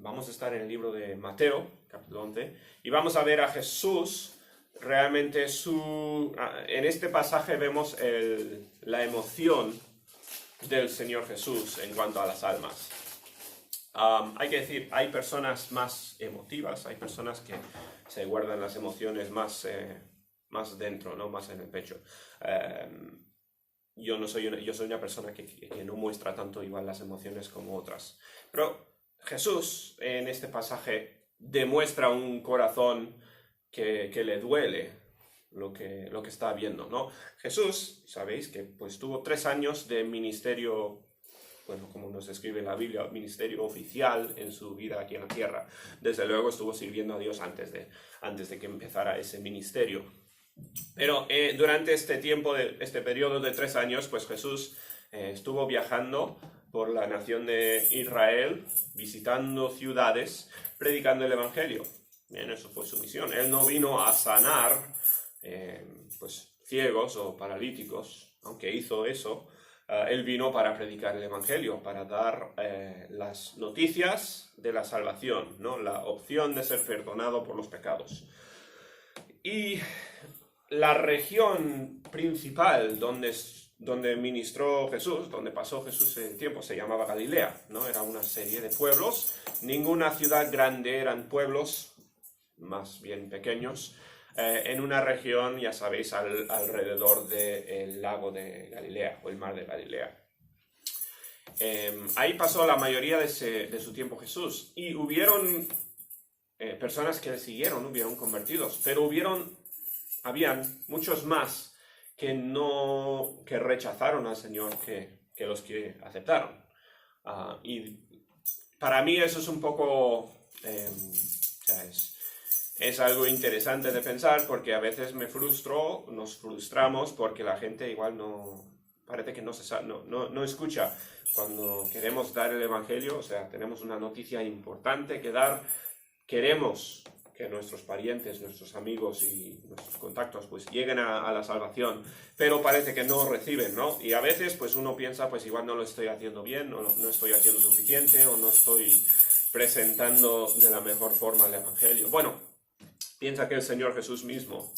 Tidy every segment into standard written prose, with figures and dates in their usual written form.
Vamos a estar en el libro de Mateo, capítulo 11, y vamos a ver a Jesús. Realmente en este pasaje vemos la emoción del Señor Jesús en cuanto a las almas. Hay que decir, hay personas más emotivas, hay personas que se guardan las emociones más dentro, ¿no? Más en el pecho. Yo soy una persona que no muestra tanto igual las emociones como otras. Pero Jesús en este pasaje demuestra un corazón que le duele lo que está viendo, ¿no? Jesús, sabéis que pues tuvo 3 años de ministerio, bueno, como nos describe la Biblia, ministerio oficial en su vida aquí en la tierra. Desde luego estuvo sirviendo a Dios antes de que empezara ese ministerio. Pero durante este tiempo, este periodo de 3 años, pues Jesús estuvo viajando por la nación de Israel, visitando ciudades, predicando el Evangelio. Bien, eso fue su misión. Él no vino a sanar pues ciegos o paralíticos, aunque hizo eso. Él vino para predicar el Evangelio, para dar las noticias de la salvación, ¿no? La opción de ser perdonado por los pecados. Y la región principal donde ministró Jesús, donde pasó Jesús el tiempo, se llamaba Galilea, ¿no? Era una serie de pueblos. Ninguna ciudad grande, eran pueblos más bien pequeños, en una región, ya sabéis, alrededor del lago de Galilea, o el mar de Galilea. Ahí pasó la mayoría de su tiempo Jesús, y hubieron personas que le siguieron, hubieron convertidos, pero habían muchos más que rechazaron al Señor que los que aceptaron. Y para mí eso es un poco... Es algo interesante de pensar, porque a veces nos frustramos porque la gente igual parece que no escucha cuando queremos dar el Evangelio. O sea, tenemos una noticia importante que dar, queremos que nuestros parientes, nuestros amigos y nuestros contactos pues lleguen a la salvación, pero parece que no reciben, ¿no? Y a veces pues uno piensa, pues igual no lo estoy haciendo bien, no estoy haciendo suficiente, o no estoy presentando de la mejor forma el Evangelio. Bueno, piensa que el Señor Jesús mismo,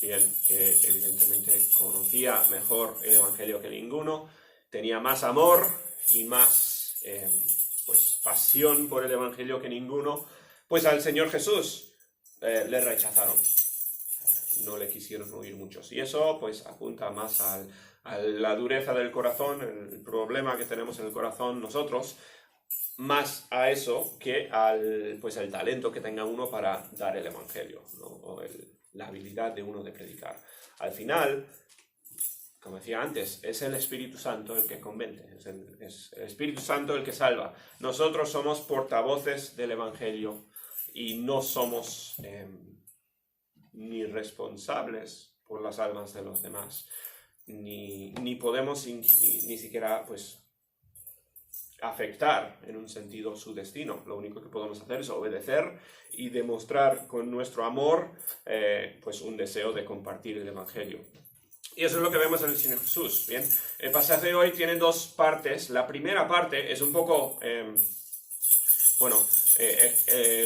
bien, que evidentemente conocía mejor el Evangelio que ninguno, tenía más amor y más pues pasión por el Evangelio que ninguno, pues al Señor Jesús le rechazaron. No le quisieron oír muchos. Y eso pues apunta más a la dureza del corazón, el problema que tenemos en el corazón nosotros, más a eso que al talento que tenga uno para dar el Evangelio, ¿no? O la habilidad de uno de predicar. Al final, como decía antes, es el Espíritu Santo el que convence, es el Espíritu Santo el que salva. Nosotros somos portavoces del Evangelio y no somos ni responsables por las almas de los demás, ni podemos ni siquiera pues afectar en un sentido su destino. Lo único que podemos hacer es obedecer y demostrar con nuestro amor pues un deseo de compartir el Evangelio. Y eso es lo que vemos en el Señor Jesús. Bien, el pasaje de hoy tiene 2 partes. La primera parte es un poco el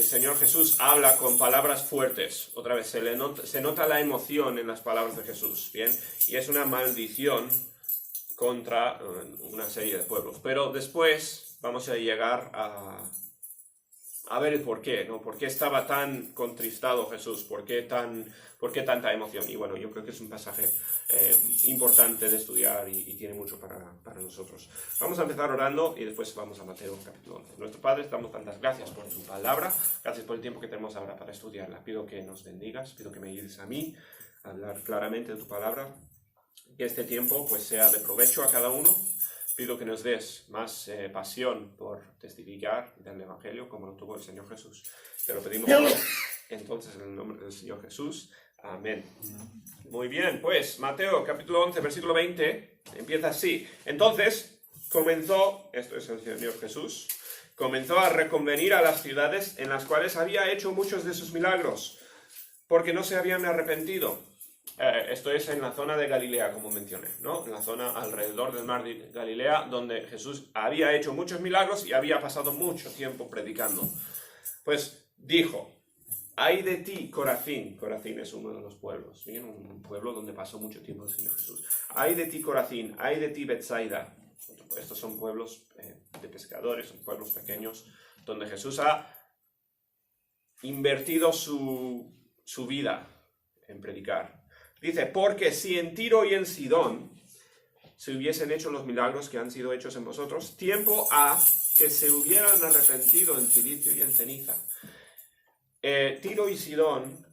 Señor Jesús habla con palabras fuertes. Otra vez se nota la emoción en las palabras de Jesús, bien, y es una maldición contra una serie de pueblos. Pero después vamos a llegar a ver el porqué, ¿no? ¿Por qué estaba tan contristado Jesús? ¿Por qué tanta emoción? Y bueno, yo creo que es un pasaje importante de estudiar y tiene mucho para nosotros. Vamos a empezar orando y después vamos a Mateo capítulo 11. Nuestro Padre, te damos tantas gracias por tu palabra, gracias por el tiempo que tenemos ahora para estudiarla. Pido que nos bendigas, pido que me ayudes a mí a hablar claramente de tu palabra, que este tiempo pues sea de provecho a cada uno. Pido que nos des más pasión por testificar del Evangelio como lo tuvo el Señor Jesús. Te lo pedimos entonces en el nombre del Señor Jesús. Amén. Muy bien, pues Mateo capítulo 11 versículo 20 empieza así. Entonces esto es el Señor Jesús, comenzó a reconvenir a las ciudades en las cuales había hecho muchos de sus milagros, porque no se habían arrepentido. Esto es en la zona de Galilea, como mencioné, ¿no? En la zona alrededor del mar de Galilea, donde Jesús había hecho muchos milagros y había pasado mucho tiempo predicando. Pues dijo, ay de ti, Corazín. Corazín es uno de los pueblos, ¿bien? Un pueblo donde pasó mucho tiempo el Señor Jesús. Ay de ti, Corazín, ay de ti, Betsaida. Estos son pueblos de pescadores, son pueblos pequeños, donde Jesús ha invertido su vida en predicar. Dice, porque si en Tiro y en Sidón se hubiesen hecho los milagros que han sido hechos en vosotros, tiempo ha que se hubieran arrepentido en cilicio y en ceniza. Tiro y Sidón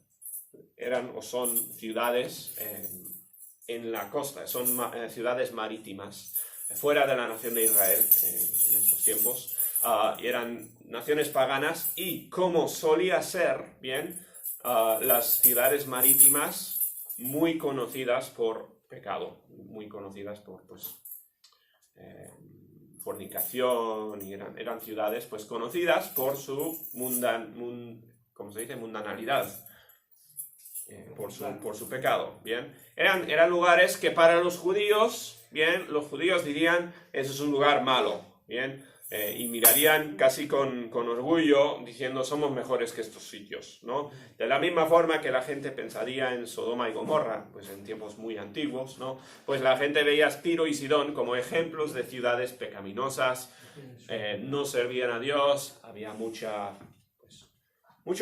eran o son ciudades en la costa, son ciudades marítimas, fuera de la nación de Israel en estos tiempos. Eran naciones paganas y, como solía ser, bien, las ciudades marítimas muy conocidas por pecado, muy conocidas por fornicación, y eran ciudades pues conocidas por su mundanalidad, por su pecado, bien. Eran lugares que para los judíos, bien, los judíos dirían, eso es un lugar malo, bien, y mirarían casi con orgullo diciendo, somos mejores que estos sitios, ¿no? De la misma forma que la gente pensaría en Sodoma y Gomorra, pues en tiempos muy antiguos, ¿no? Pues la gente veía Tiro y Sidón como ejemplos de ciudades pecaminosas, no servían a Dios, había mucho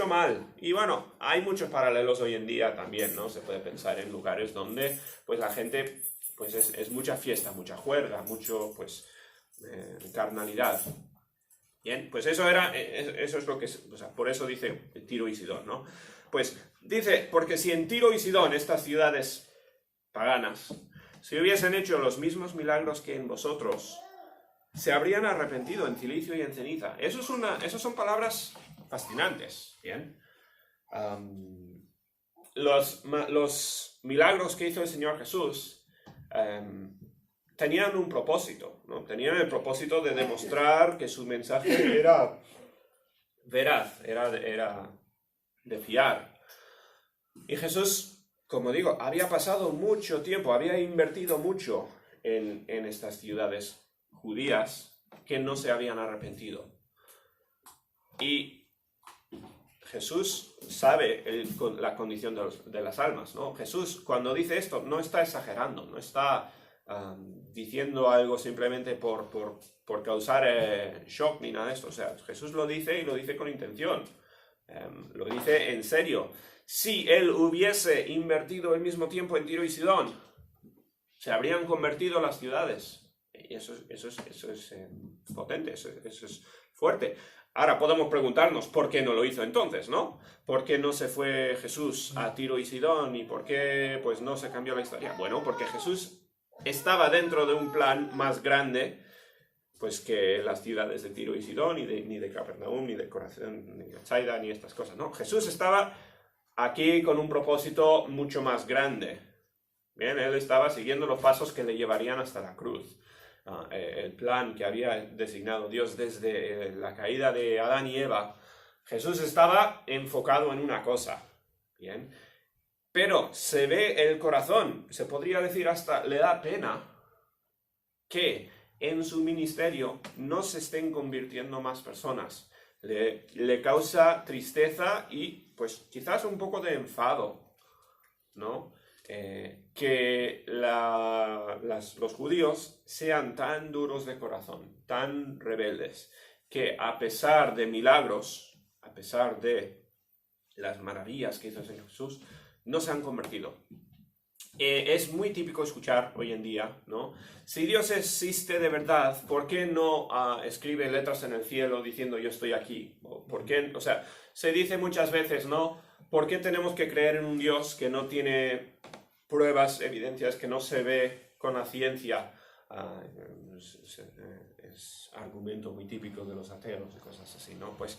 mal. Y bueno, hay muchos paralelos hoy en día también, ¿no? Se puede pensar en lugares donde pues la gente pues es mucha fiesta, mucha juerga, mucho pues carnalidad. Bien, pues eso es lo que o sea, por eso dice Tiro y Sidón, ¿no? Pues dice, porque si en Tiro y Sidón, estas ciudades paganas, si hubiesen hecho los mismos milagros que en vosotros, se habrían arrepentido en cilicio y en ceniza. Esas son palabras fascinantes, ¿bien? Los milagros que hizo el Señor Jesús tenían un propósito, ¿no? Tenían el propósito de demostrar que su mensaje era veraz, era de fiar. Y Jesús, como digo, había pasado mucho tiempo, había invertido mucho en estas ciudades judías que no se habían arrepentido. Y Jesús sabe la condición de las almas, ¿no? Jesús, cuando dice esto, no está exagerando, no está diciendo algo simplemente por causar shock ni nada de esto. O sea, Jesús lo dice y lo dice con intención. Lo dice en serio. Si él hubiese invertido el mismo tiempo en Tiro y Sidón, se habrían convertido las ciudades. Y eso es potente, eso es fuerte. Ahora podemos preguntarnos por qué no lo hizo entonces, ¿no? ¿Por qué no se fue Jesús a Tiro y Sidón y por qué pues no se cambió la historia? Bueno, porque Jesús estaba dentro de un plan más grande pues que las ciudades de Tiro y Sidón, ni de Capernaum, ni de Corazón, ni de Betsaida, ni estas cosas, ¿no? Jesús estaba aquí con un propósito mucho más grande. Bien, él estaba siguiendo los pasos que le llevarían hasta la cruz. El plan que había designado Dios desde la caída de Adán y Eva. Jesús estaba enfocado en una cosa, ¿bien? Pero se ve el corazón, se podría decir hasta le da pena que en su ministerio no se estén convirtiendo más personas. Le causa tristeza y pues quizás un poco de enfado, ¿no? Que los judíos sean tan duros de corazón, tan rebeldes, que a pesar de milagros, a pesar de las maravillas que hizo el Señor Jesús, no se han convertido. Es muy típico escuchar hoy en día, ¿no? Si Dios existe de verdad, ¿por qué no escribe letras en el cielo diciendo yo estoy aquí? ¿Por qué? O sea, se dice muchas veces, ¿no? ¿Por qué tenemos que creer en un Dios que no tiene pruebas, evidencias, que no se ve con la ciencia? Es argumento muy típico de los ateos y cosas así, ¿no? Pues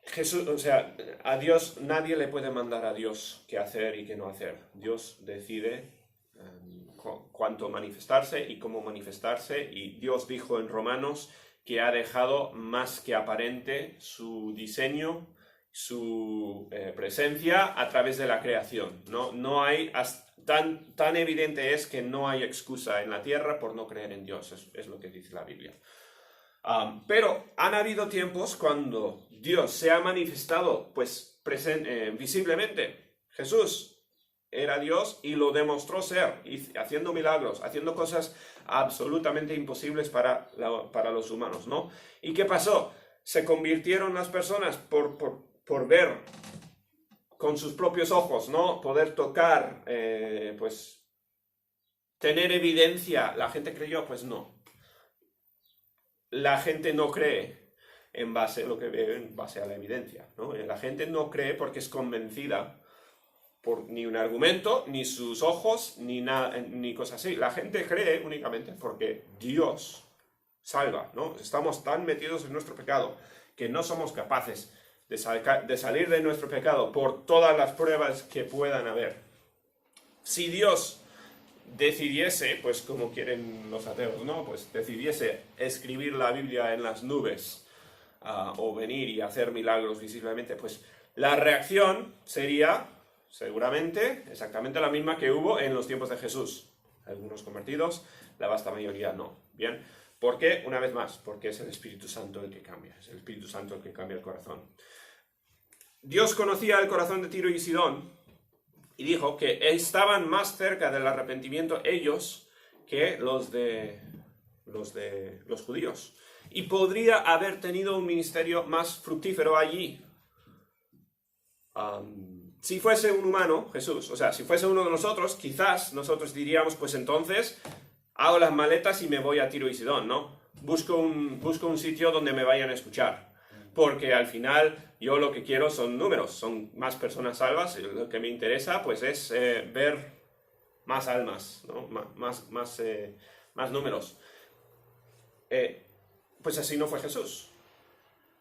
Jesús, o sea, a Dios, nadie le puede mandar a Dios qué hacer y qué no hacer. Dios decide cuánto manifestarse y cómo manifestarse, y Dios dijo en Romanos que ha dejado más que aparente su diseño, su presencia a través de la creación. No hay, tan evidente es que no hay excusa en la tierra por no creer en Dios, es lo que dice la Biblia. Pero han habido tiempos cuando Dios se ha manifestado pues visiblemente. Jesús era Dios y lo demostró ser, y haciendo milagros, haciendo cosas absolutamente imposibles para los humanos, ¿no? ¿Y qué pasó? Se convirtieron las personas por ver con sus propios ojos, ¿no? Poder tocar, pues tener evidencia. La gente creyó, pues no. La gente no cree en base a lo que ve, en base a la evidencia, ¿no? La gente no cree porque es convencida por ni un argumento, ni sus ojos, ni nada, ni cosas así. La gente cree únicamente porque Dios salva, ¿no? Estamos tan metidos en nuestro pecado que no somos capaces de salir de nuestro pecado por todas las pruebas que puedan haber. Si Dios decidiese, pues como quieren los ateos, ¿no? Pues decidiese escribir la Biblia en las nubes, o venir y hacer milagros visiblemente, pues la reacción sería seguramente exactamente la misma que hubo en los tiempos de Jesús. Algunos convertidos, la vasta mayoría no. Bien, ¿por qué? Una vez más, porque es el Espíritu Santo el que cambia, es el Espíritu Santo el que cambia el corazón. Dios conocía el corazón de Tiro y Sidón y dijo que estaban más cerca del arrepentimiento ellos que los judíos. Y podría haber tenido un ministerio más fructífero allí. Si fuese un humano, Jesús, o sea, si fuese uno de nosotros, quizás nosotros diríamos, pues entonces hago las maletas y me voy a Tiro y Sidón, ¿no? Busco un sitio donde me vayan a escuchar. Porque al final yo lo que quiero son números, son más personas salvas, y lo que me interesa pues es ver más almas, ¿no? más números. Pues así no fue Jesús.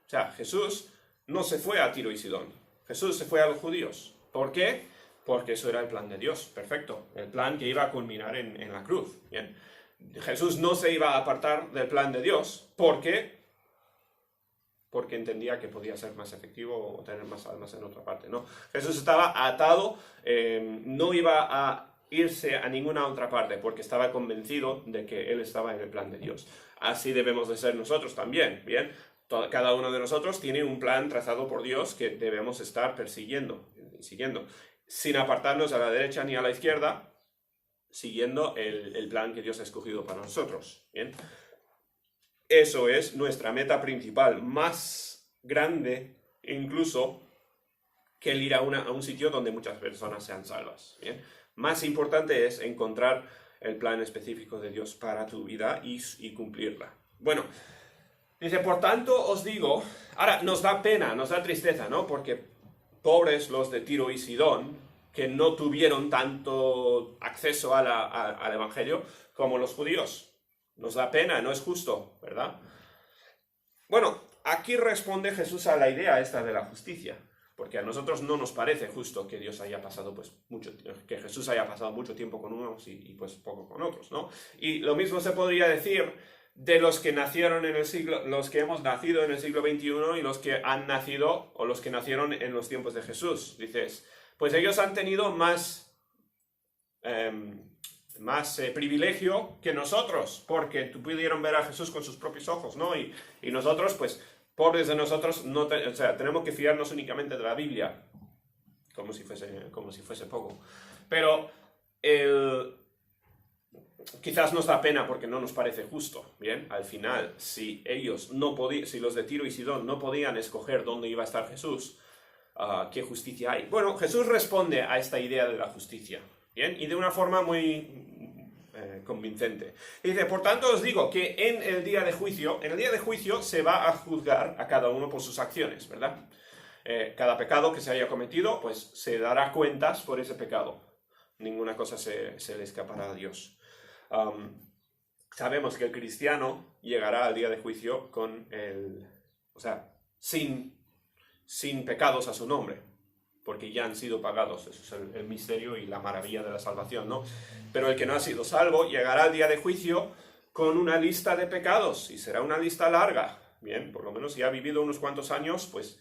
O sea, Jesús no se fue a Tiro y Sidón, Jesús se fue a los judíos. ¿Por qué? Porque eso era el plan de Dios, perfecto, el plan que iba a culminar en la cruz. Bien. Jesús no se iba a apartar del plan de Dios, porque entendía que podía ser más efectivo o tener más almas en otra parte, ¿no? Jesús estaba atado, no iba a irse a ninguna otra parte, porque estaba convencido de que Él estaba en el plan de Dios. Así debemos de ser nosotros también, ¿bien? Cada uno de nosotros tiene un plan trazado por Dios que debemos estar siguiendo, sin apartarnos a la derecha ni a la izquierda, siguiendo el plan que Dios ha escogido para nosotros, ¿bien? Eso es nuestra meta principal, más grande incluso que el ir a un sitio donde muchas personas sean salvas, ¿bien? Más importante es encontrar el plan específico de Dios para tu vida y cumplirla. Bueno, dice, por tanto os digo, ahora nos da pena, nos da tristeza, ¿no? Porque pobres los de Tiro y Sidón, que no tuvieron tanto acceso al Evangelio como los judíos. Nos da pena, no es justo, ¿verdad? Bueno, aquí responde Jesús a la idea esta de la justicia, porque a nosotros no nos parece justo que Dios haya pasado, pues, que Jesús haya pasado mucho tiempo con unos y pues poco con otros, ¿no? Y lo mismo se podría decir de los que nacieron los que hemos nacido en el siglo XXI y los que han nacido o los que nacieron en los tiempos de Jesús. Dices, pues ellos han tenido más privilegio que nosotros, porque pudieron ver a Jesús con sus propios ojos, ¿no? Y nosotros, pues, pobres de nosotros, o sea, tenemos que fiarnos únicamente de la Biblia, como si fuese poco. Pero quizás nos da pena porque no nos parece justo, ¿bien? Al final, si los de Tiro y Sidón no podían escoger dónde iba a estar Jesús, ¿qué justicia hay? Bueno, Jesús responde a esta idea de la justicia, ¿bien? Y de una forma muy convincente. Y dice, por tanto os digo que en el día de juicio se va a juzgar a cada uno por sus acciones, ¿verdad? Cada pecado que se haya cometido, pues se dará cuentas por ese pecado. Ninguna cosa se le escapará a Dios. Sabemos que el cristiano llegará al día de juicio sin pecados a su nombre, porque ya han sido pagados. Eso es el misterio y la maravilla de la salvación, ¿no? Pero el que no ha sido salvo llegará al día de juicio con una lista de pecados, y será una lista larga. Bien, por lo menos si ha vivido unos cuantos años, pues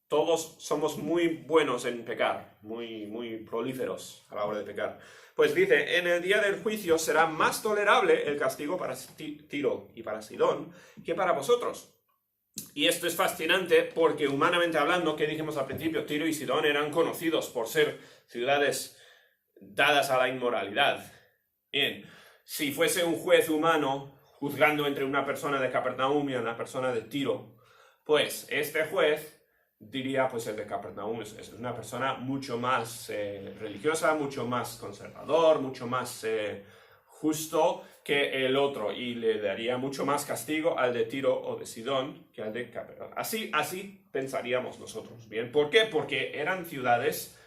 todos somos muy buenos en pecar, muy prolíferos a la hora de pecar. Pues dice, en el día del juicio será más tolerable el castigo para Tiro y para Sidón que para vosotros. Y esto es fascinante porque humanamente hablando, que dijimos al principio, Tiro y Sidón eran conocidos por ser ciudades dadas a la inmoralidad. Bien, si fuese un juez humano juzgando entre una persona de Capernaum y una persona de Tiro, pues este juez diría, pues el de Capernaum es una persona mucho más religiosa, mucho más conservador, mucho más justo que el otro, y le daría mucho más castigo al de Tiro o de Sidón que al de Capernaum. Así pensaríamos nosotros, ¿bien? ¿Por qué? Porque eran ciudades,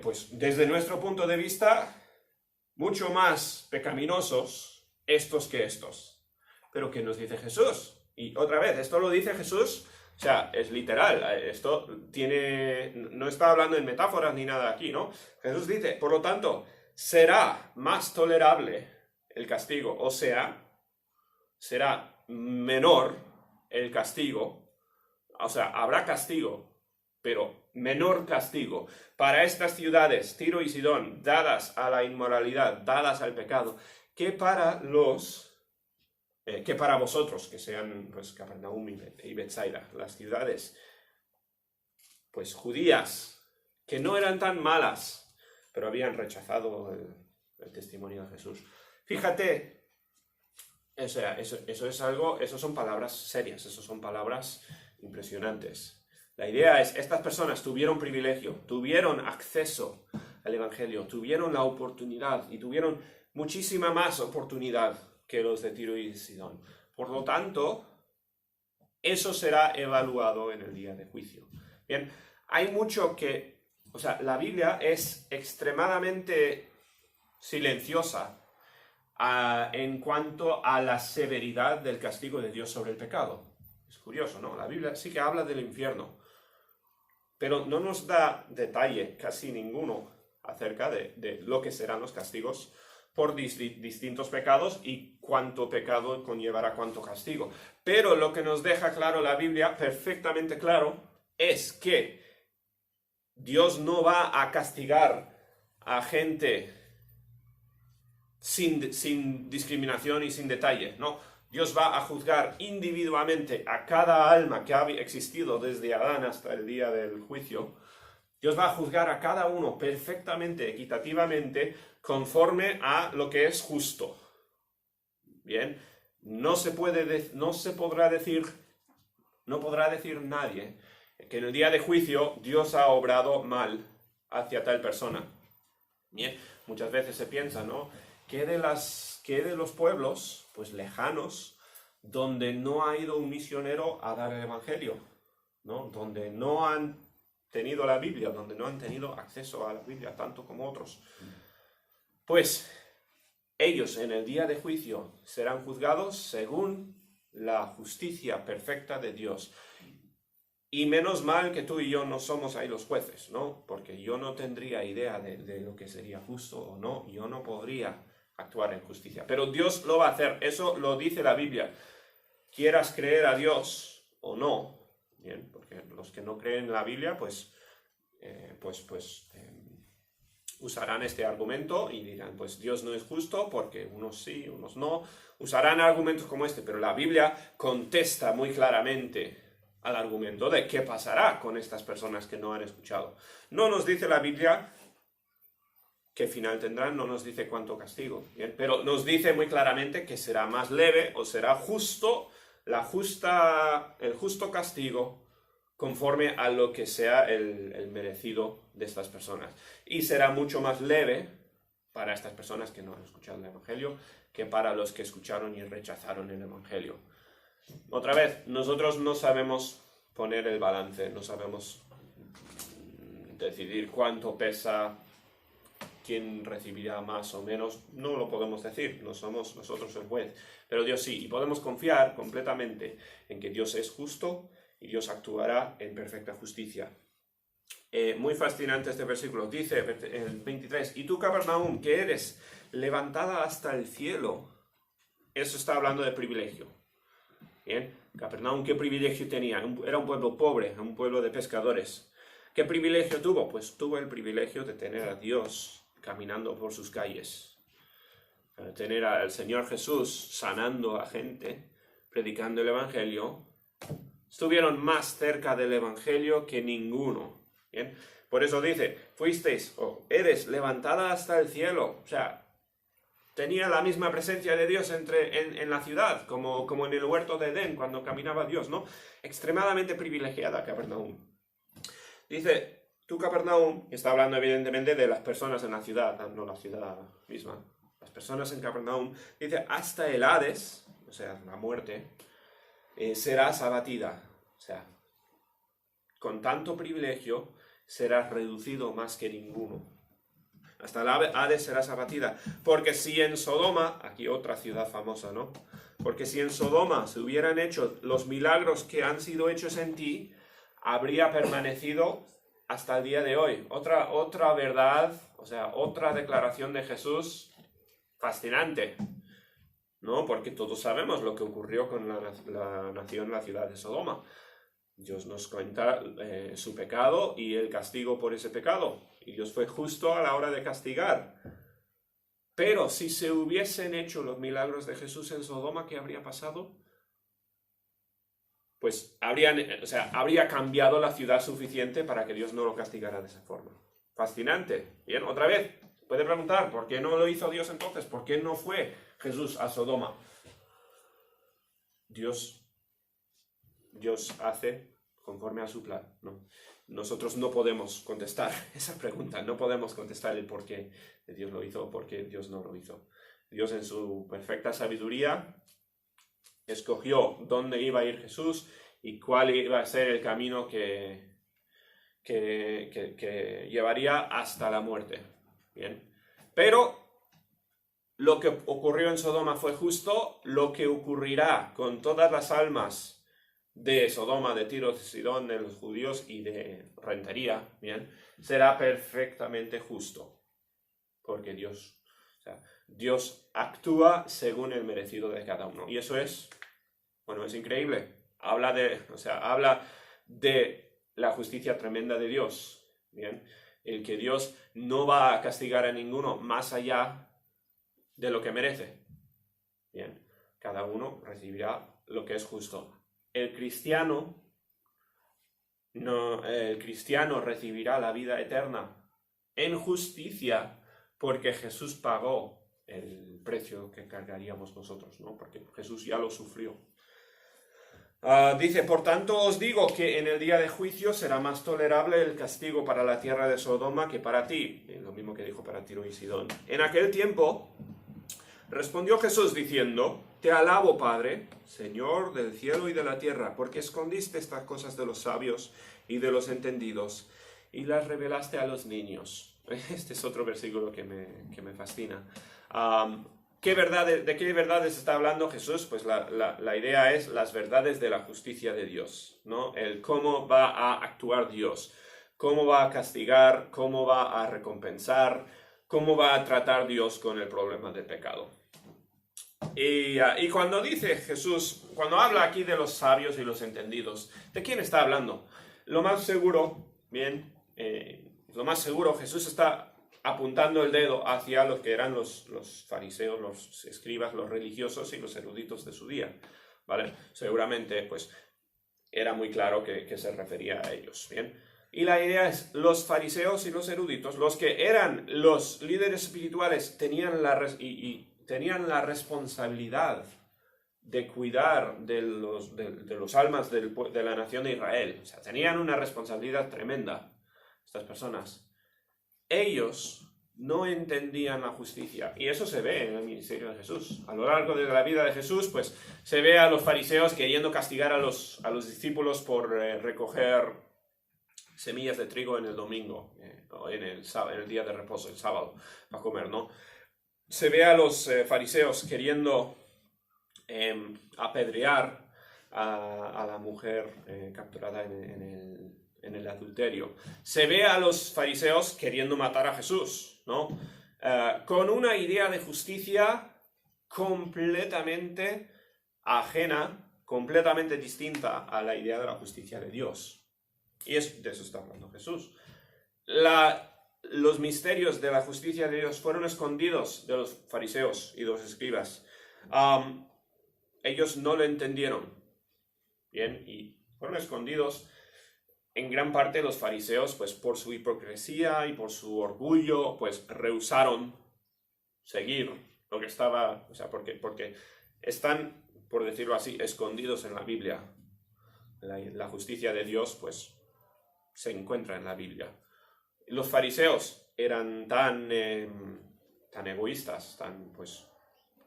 pues desde nuestro punto de vista, mucho más pecaminosos estos que estos. Pero ¿qué nos dice Jesús? Y otra vez, esto lo dice Jesús, o sea, es literal, esto no está hablando en metáforas ni nada aquí, ¿no? Jesús dice, por lo tanto, será más tolerable el castigo, o sea, será menor el castigo, o sea, habrá castigo, pero menor castigo para estas ciudades, Tiro y Sidón, dadas a la inmoralidad, dadas al pecado, que para vosotros, que sean pues Capernaum y Betsaida, las ciudades pues judías, que no eran tan malas, pero habían rechazado el testimonio de Jesús. Fíjate, o sea, eso son palabras serias, eso son palabras impresionantes. La idea es, estas personas tuvieron privilegio, tuvieron acceso al Evangelio, tuvieron la oportunidad y tuvieron muchísima más oportunidad que los de Tiro y Sidón. Por lo tanto, eso será evaluado en el día de juicio. Bien, hay mucho que, o sea, la Biblia es extremadamente silenciosa en cuanto a la severidad del castigo de Dios sobre el pecado. Es curioso, ¿no? La Biblia sí que habla del infierno, pero no nos da detalle casi ninguno acerca de lo que serán los castigos por distintos pecados y cuánto pecado conllevará cuánto castigo. Pero lo que nos deja claro la Biblia, perfectamente claro, es que Dios no va a castigar a gente sin discriminación y sin detalle, ¿no? Dios va a juzgar individualmente a cada alma que ha existido desde Adán hasta el día del juicio. Dios va a juzgar a cada uno perfectamente, equitativamente, conforme a lo que es justo. Bien, no podrá decir nadie que en el día de juicio Dios ha obrado mal hacia tal persona. Bien, muchas veces se piensa, ¿no? ¿Qué de los pueblos, pues lejanos, donde no ha ido un misionero a dar el evangelio, ¿no? Donde no han tenido la Biblia, donde no han tenido acceso a la Biblia tanto como otros? Pues ellos en el día de juicio serán juzgados según la justicia perfecta de Dios. Y menos mal que tú y yo no somos ahí los jueces, ¿no? Porque yo no tendría idea de lo que sería justo o no. Yo no podría actuar en justicia. Pero Dios lo va a hacer. Eso lo dice la Biblia. Quieras creer a Dios o no. Bien, porque los que no creen en la Biblia, pues usarán este argumento y dirán, pues Dios no es justo porque unos sí, unos no. Usarán argumentos como este, pero la Biblia contesta muy claramente al argumento de qué pasará con estas personas que no han escuchado. No nos dice la Biblia qué final tendrán, no nos dice cuánto castigo, ¿bien? Pero nos dice muy claramente que será más leve o será justo, el justo castigo conforme a lo que sea el merecido de estas personas. Y será mucho más leve para estas personas que no han escuchado el Evangelio que para los que escucharon y rechazaron el Evangelio. Otra vez, nosotros no sabemos poner el balance, no sabemos decidir cuánto pesa, quién recibirá más o menos, no lo podemos decir, no somos nosotros el juez, pero Dios sí, y podemos confiar completamente en que Dios es justo y Dios actuará en perfecta justicia. Muy fascinante este versículo, dice en el 23, y tú, Capernaum, que eres levantada hasta el cielo. Eso está hablando de privilegio. Bien, Capernaum, ¿qué privilegio tenía? Era un pueblo pobre, un pueblo de pescadores. ¿Qué privilegio tuvo? Pues tuvo el privilegio de tener a Dios caminando por sus calles, tener al Señor Jesús sanando a gente, predicando el Evangelio, estuvieron más cerca del Evangelio que ninguno. ¿Bien? Por eso dice, fuisteis o eres levantada hasta el cielo. O sea, tenía la misma presencia de Dios en la ciudad, como en el huerto de Edén, cuando caminaba Dios, ¿no? Extremadamente privilegiada Capernaum. Dice, tú Capernaum, está hablando evidentemente de las personas en la ciudad, no la ciudad misma. Las personas en Capernaum, dice, hasta el Hades, o sea, la muerte, serás abatida. O sea, con tanto privilegio serás reducido más que ninguno. Hasta el Hades serás abatida. Porque si en Sodoma, aquí otra ciudad famosa, ¿no? Porque si en Sodoma se hubieran hecho los milagros que han sido hechos en ti, habría permanecido hasta el día de hoy. Otra verdad, o sea, otra declaración de Jesús fascinante, ¿no? Porque todos sabemos lo que ocurrió con la nación, la ciudad de Sodoma. Dios nos cuenta su pecado y el castigo por ese pecado. Y Dios fue justo a la hora de castigar. Pero si se hubiesen hecho los milagros de Jesús en Sodoma, ¿qué habría pasado? Pues habría cambiado la ciudad suficiente para que Dios no lo castigara de esa forma. Fascinante. Bien, otra vez, puede preguntar, ¿por qué no lo hizo Dios entonces? ¿Por qué no fue Jesús a Sodoma? Dios hace conforme a su plan, ¿no? Nosotros no podemos contestar esa pregunta, no podemos contestar el por qué Dios lo hizo o por qué Dios no lo hizo. Dios en su perfecta sabiduría escogió dónde iba a ir Jesús y cuál iba a ser el camino que llevaría hasta la muerte. Bien. Pero lo que ocurrió en Sodoma fue justo, lo que ocurrirá con todas las almas de Sodoma, de Tiro, de Sidón, de los judíos y de Rentería, bien, será perfectamente justo. Porque Dios actúa según el merecido de cada uno. Y eso es increíble. Habla de la justicia tremenda de Dios, bien. El que Dios no va a castigar a ninguno más allá de lo que merece. Bien, cada uno recibirá lo que es justo. El cristiano recibirá la vida eterna en justicia porque Jesús pagó el precio que cargaríamos nosotros, ¿no? Porque Jesús ya lo sufrió. Dice, por tanto os digo que en el día de juicio será más tolerable el castigo para la tierra de Sodoma que para ti. Lo mismo que dijo para Tiro y Sidón. En aquel tiempo respondió Jesús diciendo, te alabo, Padre, Señor del cielo y de la tierra, porque escondiste estas cosas de los sabios y de los entendidos y las revelaste a los niños. Este es otro versículo que me fascina. ¿De qué verdades está hablando Jesús? Pues la idea es las verdades de la justicia de Dios, ¿no? El cómo va a actuar Dios, cómo va a castigar, cómo va a recompensar, cómo va a tratar Dios con el problema del pecado. Y cuando dice Jesús, cuando habla aquí de los sabios y los entendidos, ¿de quién está hablando? Lo más seguro, Jesús está apuntando el dedo hacia los que eran los fariseos, los escribas, los religiosos y los eruditos de su día, ¿vale? Seguramente, pues, era muy claro que se refería a ellos, ¿bien? Y la idea es, los fariseos y los eruditos, los que eran los líderes espirituales, tenían la responsabilidad de cuidar de los almas de la nación de Israel. O sea, tenían una responsabilidad tremenda, estas personas. Ellos no entendían la justicia. Y eso se ve en el ministerio de Jesús. A lo largo de la vida de Jesús, pues, se ve a los fariseos queriendo castigar a los discípulos por recoger semillas de trigo en el domingo, o en el día de reposo, el sábado, a comer, ¿no? Se ve a los fariseos queriendo apedrear a la mujer capturada en el adulterio. Se ve a los fariseos queriendo matar a Jesús, ¿no? Con una idea de justicia completamente ajena, completamente distinta a la idea de la justicia de Dios. Y de eso está hablando Jesús. Los misterios de la justicia de Dios fueron escondidos de los fariseos y de los escribas. ellos no lo entendieron. Bien, y fueron escondidos en gran parte los fariseos, pues por su hipocresía y por su orgullo, pues rehusaron seguir lo que estaba, o sea, porque están, por decirlo así, escondidos en la Biblia. La justicia de Dios, pues, se encuentra en la Biblia. Los fariseos eran tan egoístas, tan, pues,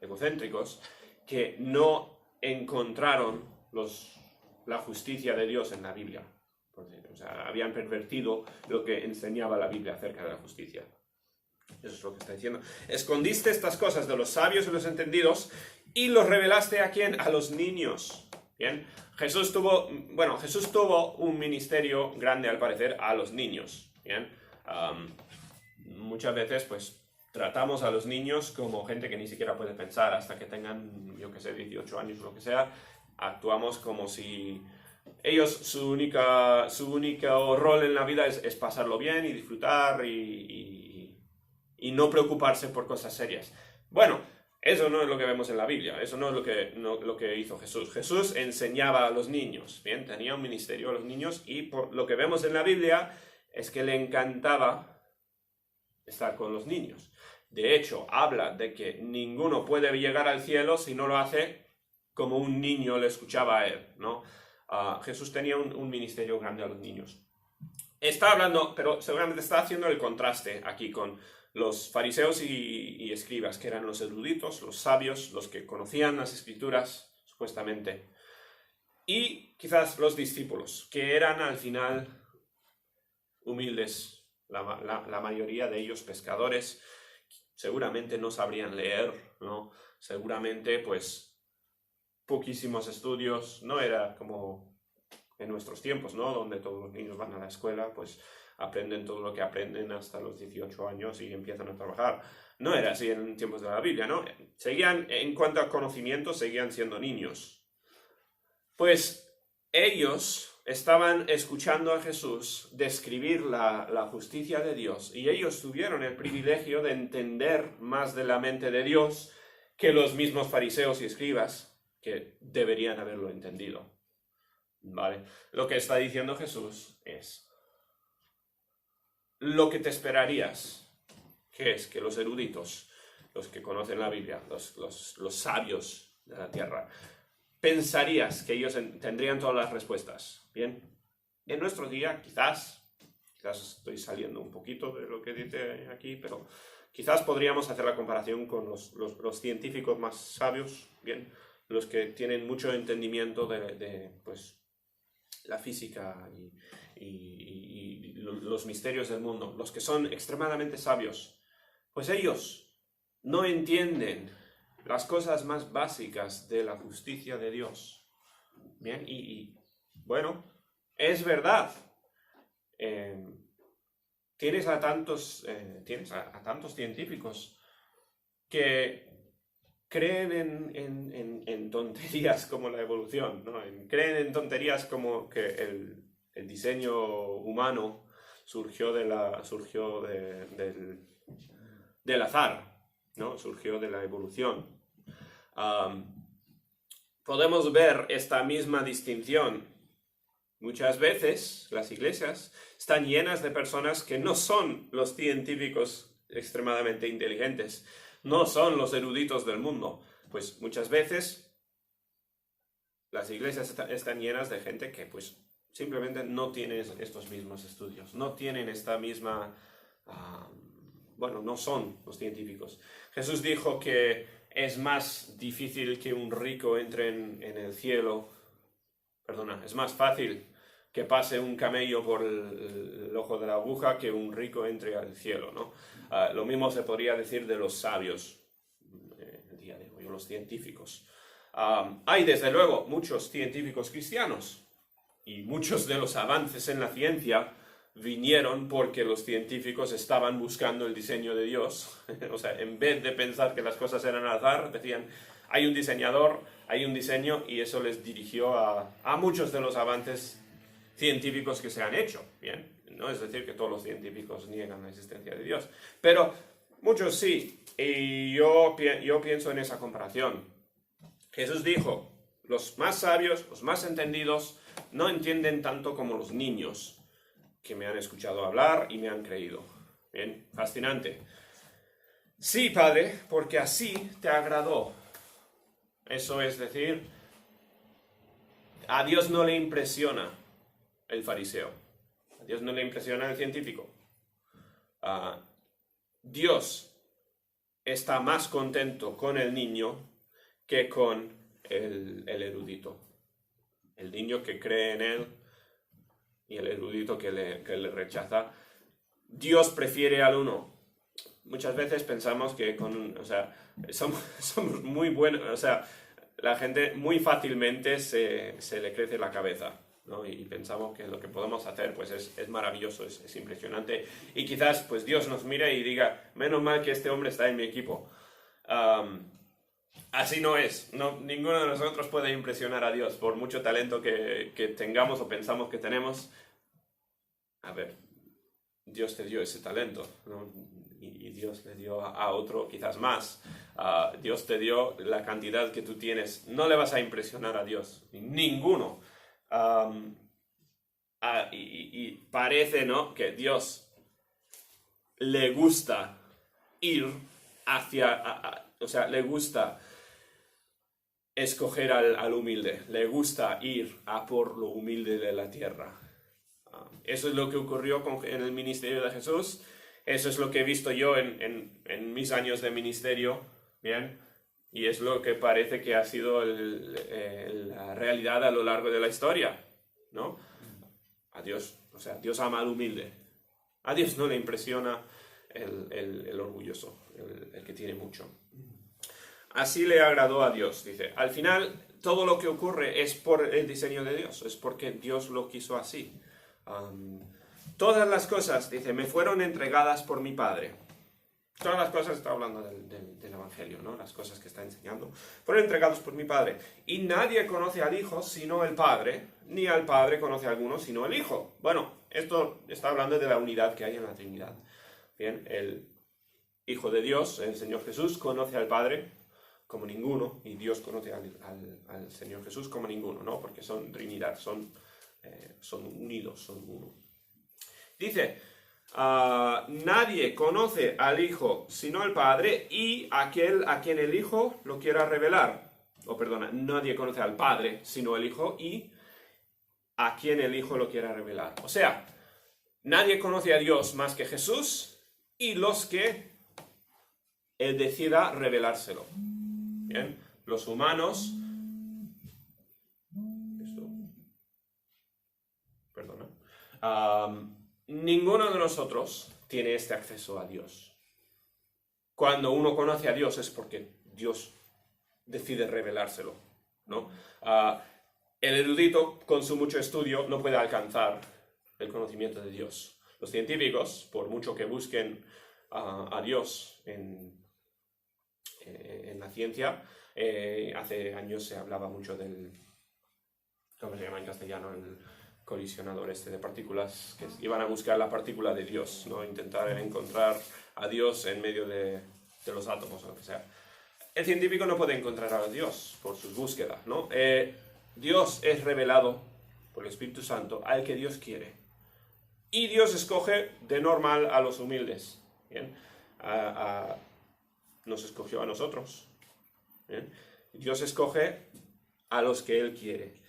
egocéntricos, que no encontraron la justicia de Dios en la Biblia. O sea, habían pervertido lo que enseñaba la Biblia acerca de la justicia. Eso es lo que está diciendo. Escondiste estas cosas de los sabios y los entendidos y los revelaste ¿a quién? A los niños. Bien. Jesús tuvo un ministerio grande al parecer a los niños. Bien. Muchas veces pues tratamos a los niños como gente que ni siquiera puede pensar hasta que tengan, yo que sé, 18 años o lo que sea. Actuamos como si ellos, su único rol en la vida es pasarlo bien y disfrutar y no preocuparse por cosas serias. Bueno, eso no es lo que vemos en la Biblia, eso no es lo que hizo Jesús. Jesús enseñaba a los niños, bien, tenía un ministerio a los niños y por lo que vemos en la Biblia es que le encantaba estar con los niños. De hecho, habla de que ninguno puede llegar al cielo si no lo hace como un niño le escuchaba a él, ¿no? Jesús tenía un ministerio grande a los niños. Está hablando, pero seguramente está haciendo el contraste aquí con los fariseos y escribas, que eran los eruditos, los sabios, los que conocían las escrituras, supuestamente. Y quizás los discípulos, que eran al final humildes, la mayoría de ellos pescadores, seguramente no sabrían leer, ¿no? Seguramente, pues, poquísimos estudios, no era como en nuestros tiempos, ¿no? Donde todos los niños van a la escuela, pues aprenden todo lo que aprenden hasta los 18 años y empiezan a trabajar. No era así en tiempos de la Biblia, ¿no? Seguían, en cuanto a conocimiento, seguían siendo niños. Pues ellos estaban escuchando a Jesús describir la justicia de Dios y ellos tuvieron el privilegio de entender más de la mente de Dios que los mismos fariseos y escribas, que deberían haberlo entendido. ¿Vale? Lo que está diciendo Jesús es lo que te esperarías, que es que los eruditos, los que conocen la Biblia, los sabios de la tierra, pensarías que ellos tendrían todas las respuestas. Bien, en nuestro día quizás estoy saliendo un poquito de lo que dice aquí, pero quizás podríamos hacer la comparación con los científicos más sabios, bien, los que tienen mucho entendimiento de pues, la física y los misterios del mundo, los que son extremadamente sabios, pues ellos no entienden las cosas más básicas de la justicia de Dios. Bien, bueno, es verdad. Tienes a tantos científicos que creen en tonterías como la evolución, ¿no? Creen en tonterías como que el diseño humano surgió del azar, ¿no? Surgió de la evolución. Podemos ver esta misma distinción. Muchas veces las iglesias están llenas de personas que no son los científicos extremadamente inteligentes, no son los eruditos del mundo. Pues muchas veces las iglesias están llenas de gente que pues simplemente no tiene estos mismos estudios, no tienen esta misma... no son los científicos. Jesús dijo que es más difícil que un rico entre en el cielo. Es más fácil que pase un camello por el ojo de la aguja que un rico entre al cielo, ¿no? Lo mismo se podría decir de los sabios el día de hoy, o los científicos. Hay desde luego muchos científicos cristianos y muchos de los avances en la ciencia vinieron porque los científicos estaban buscando el diseño de Dios. O sea, en vez de pensar que las cosas eran al azar, decían, hay un diseñador, hay un diseño, y eso les dirigió a muchos de los avances científicos que se han hecho. Bien, no es decir que todos los científicos niegan la existencia de Dios, pero muchos sí, y yo pienso en esa comparación. Jesús dijo, los más sabios, los más entendidos, no entienden tanto como los niños que me han escuchado hablar y me han creído. Bien, fascinante. Sí, Padre, porque así te agradó. Eso es decir, a Dios no le impresiona el fariseo. A Dios no le impresiona el científico. Dios está más contento con el niño que con el erudito. El niño que cree en él y el erudito que le rechaza. Dios prefiere al uno. Muchas veces pensamos que somos muy buenos, o sea, la gente muy fácilmente se le crece la cabeza, ¿no? Y pensamos que lo que podemos hacer pues es maravilloso, es impresionante. Y quizás pues Dios nos mire y diga, menos mal que este hombre está en mi equipo. Así no es. No, ninguno de nosotros puede impresionar a Dios por mucho talento que tengamos o pensamos que tenemos. A ver, Dios te dio ese talento, ¿no? Y Dios le dio a otro quizás más. Dios te dio la cantidad que tú tienes. No le vas a impresionar a Dios. Ninguno. Y parece, ¿no?, que Dios le gusta ir hacia... o sea, le gusta escoger al humilde. Le gusta ir a por lo humilde de la tierra. Eso es lo que ocurrió en el ministerio de Jesús. Eso es lo que he visto yo en mis años de ministerio, ¿bien? Y es lo que parece que ha sido la realidad a lo largo de la historia, ¿no? Dios ama al humilde. A Dios no le impresiona el orgulloso, el que tiene mucho. Así le agradó a Dios, dice. Al final, todo lo que ocurre es por el diseño de Dios, es porque Dios lo quiso así. Todas las cosas, dice, me fueron entregadas por mi Padre. Todas las cosas, está hablando del Evangelio, ¿no? Las cosas que está enseñando. Fueron entregadas por mi Padre. Y nadie conoce al Hijo sino el Padre, ni al Padre conoce a alguno sino el Hijo. Bueno, esto está hablando de la unidad que hay en la Trinidad. Bien, el Hijo de Dios, el Señor Jesús, conoce al Padre como ninguno, y Dios conoce al Señor Jesús como ninguno, ¿no? Porque son Trinidad, son unidos, son uno. Dice, nadie conoce al Hijo sino el Padre y aquel a quien el Hijo lo quiera revelar. Nadie conoce al Padre sino el Hijo y a quien el Hijo lo quiera revelar. O sea, nadie conoce a Dios más que Jesús y los que Él decida revelárselo. Bien, los humanos... ninguno de nosotros tiene este acceso a Dios. Cuando uno conoce a Dios es porque Dios decide revelárselo, ¿no? El erudito, con su mucho estudio, no puede alcanzar el conocimiento de Dios. Los científicos, por mucho que busquen a Dios en la ciencia, hace años se hablaba mucho del... ¿Cómo se llama en castellano? El colisionador de partículas, que iban a buscar la partícula de Dios, ¿no? Intentar encontrar a Dios en medio de los átomos o lo que sea. El científico no puede encontrar a Dios por sus búsquedas, ¿no? Dios es revelado por el Espíritu Santo al que Dios quiere. Y Dios escoge de normal a los humildes. ¿Bien? Nos escogió a nosotros. ¿Bien? Dios escoge a los que Él quiere.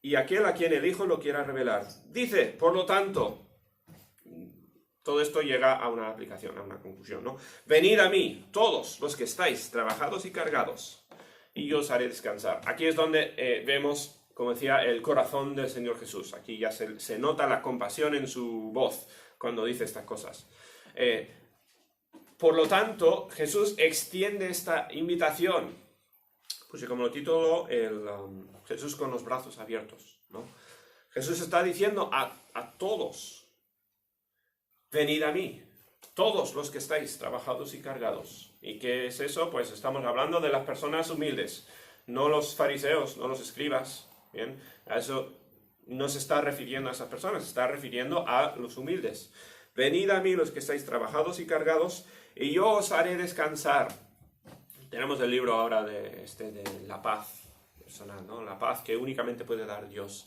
Y aquel a quien el Hijo lo quiera revelar. Dice, por lo tanto, todo esto llega a una aplicación, a una conclusión, ¿no? Venid a mí, todos los que estáis trabajados y cargados, y yo os haré descansar. Aquí es donde vemos, como decía, el corazón del Señor Jesús. Aquí ya se nota la compasión en su voz cuando dice estas cosas. Por lo tanto, Jesús extiende esta invitación. Pues como lo titulo, Jesús con los brazos abiertos, ¿no? Jesús está diciendo a todos, venid a mí, todos los que estáis trabajados y cargados. ¿Y qué es eso? Pues estamos hablando de las personas humildes, no los fariseos, no los escribas, ¿bien? A eso no se está refiriendo a esas personas, se está refiriendo a los humildes. Venid a mí los que estáis trabajados y cargados, y yo os haré descansar. Tenemos el libro ahora de la paz personal, ¿no? La paz que únicamente puede dar Dios.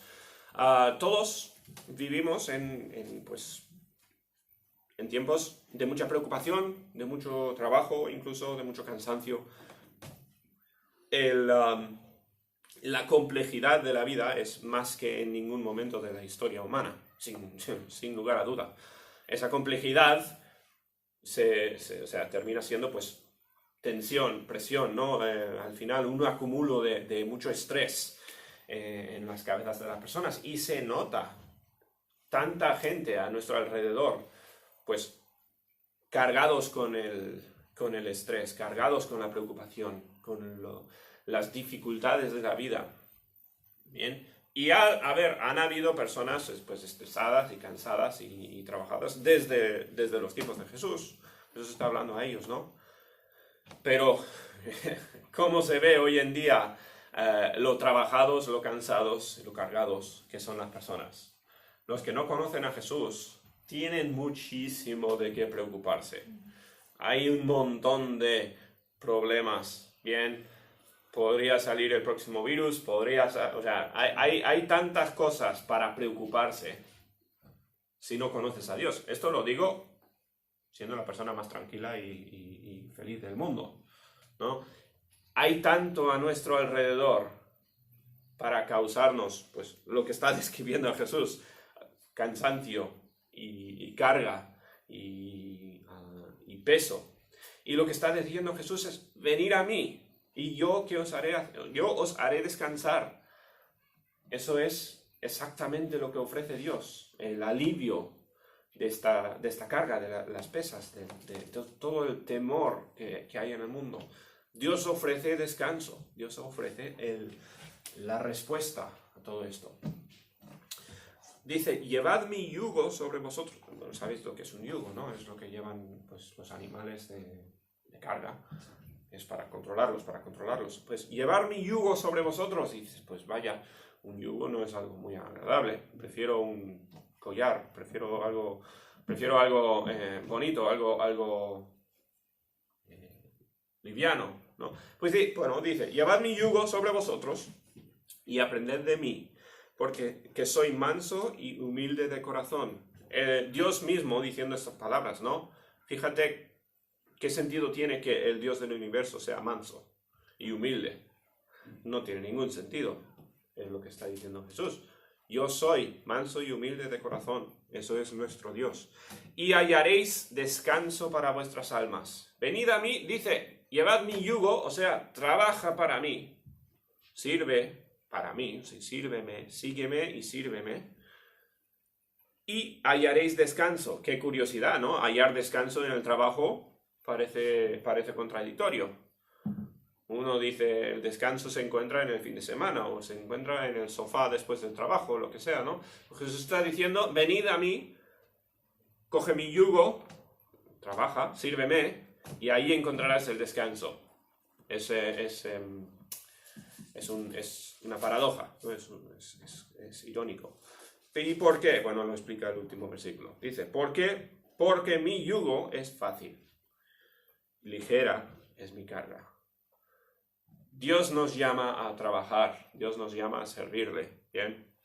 Todos vivimos pues, en tiempos de mucha preocupación, de mucho trabajo, incluso de mucho cansancio. La complejidad de la vida es más que en ningún momento de la historia humana, sin lugar a duda. Esa complejidad termina siendo pues tensión, presión, ¿no? Al final un acumulo de mucho estrés en las cabezas de las personas, y se nota tanta gente a nuestro alrededor pues cargados con el estrés, cargados con la preocupación, con las dificultades de la vida. Bien. Y han habido personas pues, estresadas y cansadas y trabajadas desde los tiempos de Jesús. Jesús está hablando a ellos, ¿no? Pero, ¿cómo se ve hoy en día lo trabajados, lo cansados y lo cargados que son las personas? Los que no conocen a Jesús tienen muchísimo de qué preocuparse. Hay un montón de problemas, ¿bien? Podría salir el próximo virus, hay tantas cosas para preocuparse si no conoces a Dios. Esto lo digo siendo la persona más tranquila y feliz del mundo, ¿no? Hay tanto a nuestro alrededor para causarnos, pues, lo que está describiendo a Jesús: cansancio y carga y peso. Y lo que está diciendo Jesús es: venid a mí y yo os haré descansar. Eso es exactamente lo que ofrece Dios, el alivio de esta carga, de las pesas, de todo el temor que hay en el mundo. Dios ofrece descanso, Dios ofrece la respuesta a todo esto. Dice: llevad mi yugo sobre vosotros. Bueno, sabéis lo que es un yugo, ¿no? Es lo que llevan pues, los animales de carga. Es para controlarlos. Pues llevar mi yugo sobre vosotros. Y dices, pues vaya, un yugo no es algo muy agradable. Prefiero un collar, prefiero algo bonito, algo liviano, ¿no? Pues dice: llevad mi yugo sobre vosotros y aprended de mí, porque que soy manso y humilde de corazón. Dios mismo diciendo estas palabras, ¿no? Fíjate qué sentido tiene que el Dios del universo sea manso y humilde. No tiene ningún sentido, es lo que está diciendo Jesús. Yo soy manso y humilde de corazón, eso es nuestro Dios. Y hallaréis descanso para vuestras almas. Venid a mí, dice, llevad mi yugo, o sea, trabaja para mí, sirve para mí, sí, sírveme, sígueme y sírveme. Y hallaréis descanso. Qué curiosidad, ¿no? Hallar descanso en el trabajo parece contradictorio. Uno dice, el descanso se encuentra en el fin de semana, o se encuentra en el sofá después del trabajo, lo que sea, ¿no? Jesús está diciendo: venid a mí, coge mi yugo, trabaja, sírveme, y ahí encontrarás el descanso. Es una paradoja, ¿no? Es irónico. ¿Y por qué? Bueno, lo explica el último versículo. Dice: ¿por qué? Porque mi yugo es fácil, ligera es mi carga. Dios nos llama a trabajar, Dios nos llama a servirle, ¿bien?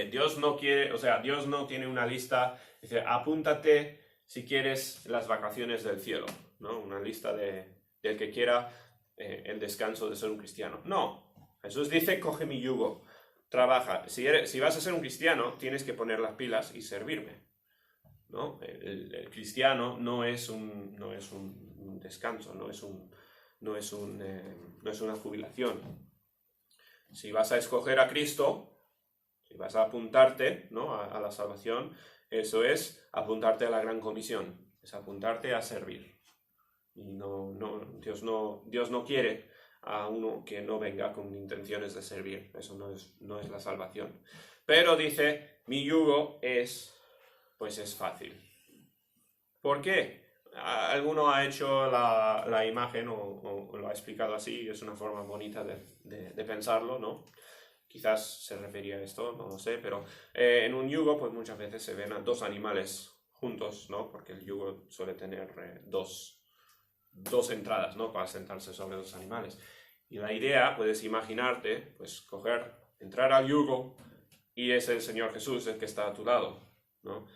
Dios no tiene una lista, dice: apúntate si quieres las vacaciones del cielo, ¿no? Una lista del que quiera el descanso de ser un cristiano. No, Jesús dice: coge mi yugo, trabaja. Si vas a ser un cristiano, tienes que poner las pilas y servirme, ¿no? El cristiano no es un descanso, no es una jubilación. Si vas a escoger a Cristo, si vas a apuntarte, ¿no? a la salvación, eso es apuntarte a la gran comisión, es apuntarte a servir. Y Dios no quiere a uno que no venga con intenciones de servir. Eso no es la salvación. Pero dice: mi yugo es fácil. ¿Por qué? Alguno ha hecho la imagen o lo ha explicado así, es una forma bonita de pensarlo, ¿no? Quizás se refería a esto, no lo sé, pero en un yugo pues muchas veces se ven a dos animales juntos, ¿no? Porque el yugo suele tener dos 2 entradas, ¿no? Para sentarse sobre los animales. Y la idea, puedes imaginarte, pues entrar al yugo y es el Señor Jesús el que está a tu lado, ¿no?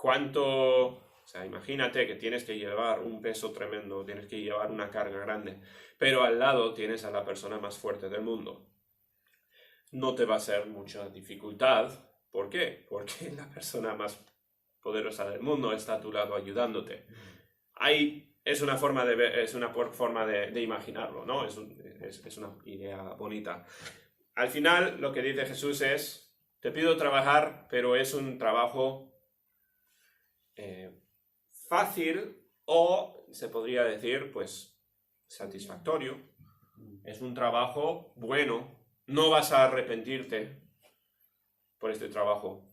O sea, imagínate que tienes que llevar un peso tremendo, tienes que llevar una carga grande, pero al lado tienes a la persona más fuerte del mundo. No te va a ser mucha dificultad. ¿Por qué? Porque la persona más poderosa del mundo está a tu lado ayudándote. Es una forma de ver, es una forma de imaginarlo, ¿no? Es una idea bonita. Al final, lo que dice Jesús es, te pido trabajar, pero es un trabajo fácil o, se podría decir, pues, satisfactorio. Es un trabajo bueno. No vas a arrepentirte por este trabajo.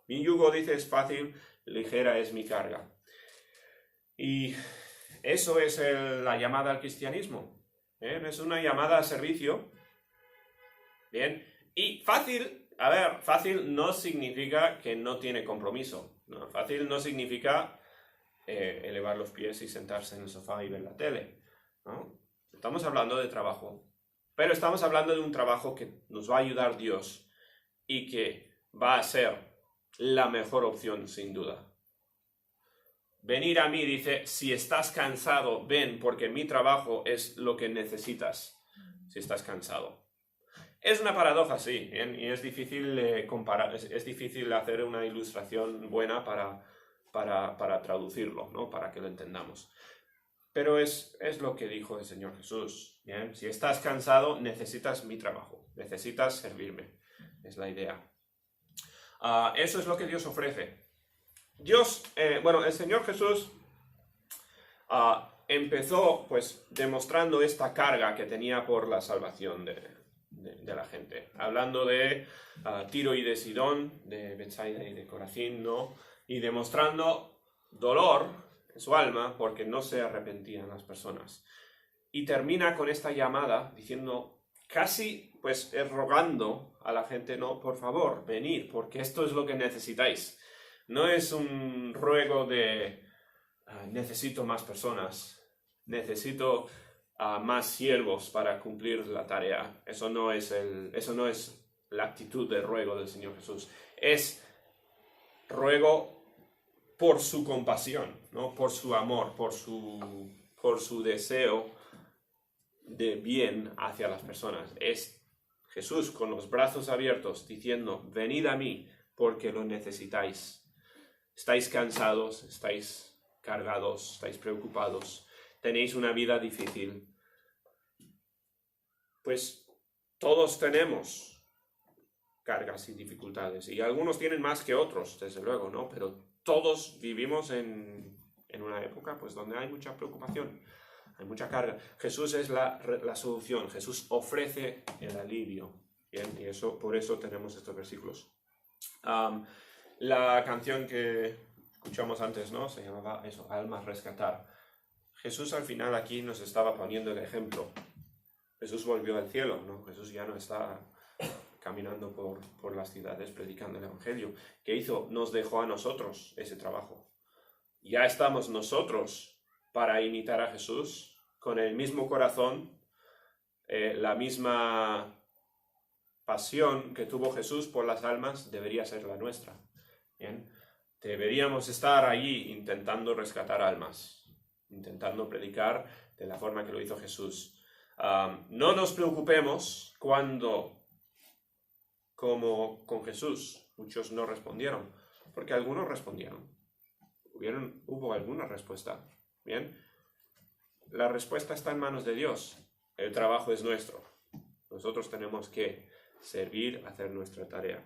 Mi yugo, dice, es fácil, ligera es mi carga. Y eso es la llamada al cristianismo. ¿Bien? Es una llamada a servicio. Bien. Y fácil, fácil no significa que no tiene compromiso. No, fácil no significa elevar los pies y sentarse en el sofá y ver la tele, ¿no? Estamos hablando de trabajo. Pero estamos hablando de un trabajo que nos va a ayudar Dios y que va a ser la mejor opción, sin duda. Venir a mí, dice, si estás cansado, ven, porque mi trabajo es lo que necesitas, si estás cansado. Es una paradoja, sí, ¿bien? Y es difícil comparar, es difícil hacer una ilustración buena para traducirlo, ¿no? Para que lo entendamos. Pero es lo que dijo el Señor Jesús, ¿bien? Si estás cansado, necesitas mi trabajo, necesitas servirme, es la idea. Eso es lo que Dios ofrece. El Señor Jesús empezó pues demostrando esta carga que tenía por la salvación de la gente. Hablando de Tiro y de Sidón, de Betsaida y de Corazín, ¿no? Y demostrando dolor en su alma porque no se arrepentían las personas. Y termina con esta llamada diciendo, casi pues rogando a la gente, no, por favor, venid, porque esto es lo que necesitáis. No es un ruego de necesito más personas, necesito más siervos para cumplir la tarea. Eso no es la actitud de ruego del Señor Jesús. Es ruego por su compasión, ¿no? Por su amor, por su deseo de bien hacia las personas. Es Jesús con los brazos abiertos diciendo, venid a mí porque lo necesitáis. Estáis cansados, estáis cargados, estáis preocupados, tenéis una vida difícil. Pues todos tenemos cargas y dificultades, y algunos tienen más que otros, desde luego, ¿no? Pero todos vivimos en una época pues, donde hay mucha preocupación, hay mucha carga. Jesús es la solución, Jesús ofrece el alivio. Bien, y por eso tenemos estos versículos. La canción que escuchamos antes, ¿no? Se llamaba eso, Almas Rescatar. Jesús al final aquí nos estaba poniendo el ejemplo. Jesús volvió al cielo, ¿no? Jesús ya no está caminando por las ciudades predicando el Evangelio. ¿Qué hizo? Nos dejó a nosotros ese trabajo. Ya estamos nosotros para imitar a Jesús con el mismo corazón, la misma pasión que tuvo Jesús por las almas debería ser la nuestra. ¿Bien? Deberíamos estar allí intentando rescatar almas, intentando predicar de la forma que lo hizo Jesús. No nos preocupemos cuando, como con Jesús, muchos no respondieron, porque algunos respondieron. Hubo alguna respuesta. ¿Bien? La respuesta está en manos de Dios. El trabajo es nuestro. Nosotros tenemos que servir, hacer nuestra tarea.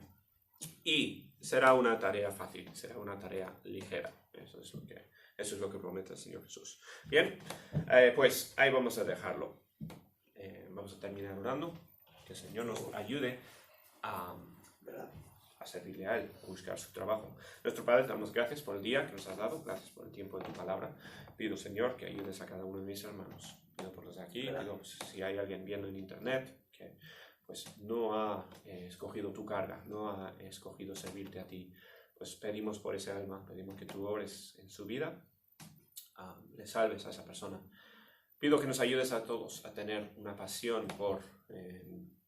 Y será una tarea fácil, será una tarea ligera. Eso es lo que promete el Señor Jesús. Bien, pues ahí vamos a dejarlo. Vamos a terminar orando. Que el Señor nos ayude a servirle a Él, a buscar su trabajo. Nuestro Padre, te damos gracias por el día que nos has dado, gracias por el tiempo de tu palabra. Pido, Señor, que ayudes a cada uno de mis hermanos. Pido por los de aquí, pido si hay alguien viendo en internet que pues no ha escogido tu carga, no ha escogido servirte a ti. Pues pedimos por ese alma, pedimos que tú obres en su vida, le salves a esa persona. pido que nos ayudes a todos a tener una pasión por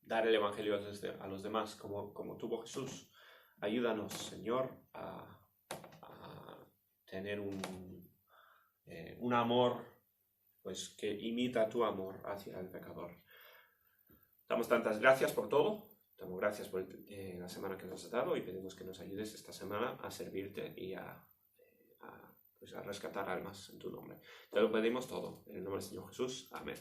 dar el Evangelio a los demás, como tuvo Jesús. Ayúdanos, Señor, a tener un amor pues, que imita tu amor hacia el pecador. Damos tantas gracias por todo. Damos gracias por la semana que nos has dado y pedimos que nos ayudes esta semana a servirte y a rescatar almas en tu nombre. Te lo pedimos todo. En el nombre del Señor Jesús. Amén.